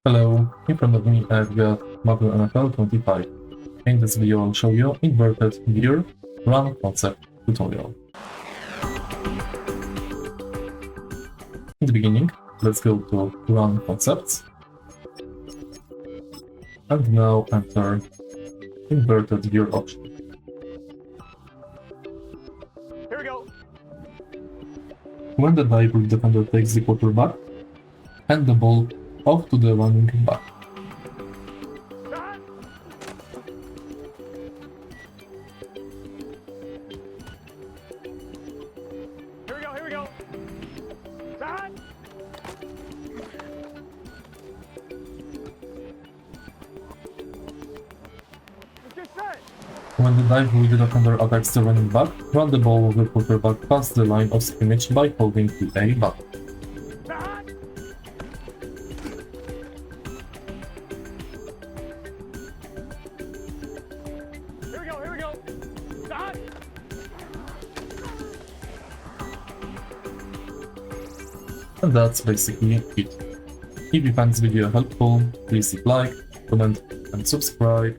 Hello, in front of me I've got Madden NFL 25. In this video I'll show you Inverted Veer Run concept tutorial. In the beginning, let's go to Run Concepts. And now enter Inverted Veer option. Here we go. When the dive defender takes the quarterback, hand the ball off to the running back. Here we go. Start. Get set. When the dive defender attacks the running back, run the ball with the quarterback past the line of scrimmage by holding the A button. Start. Here we go. Start. And that's basically it. If you find this video helpful, please leave like, comment and subscribe.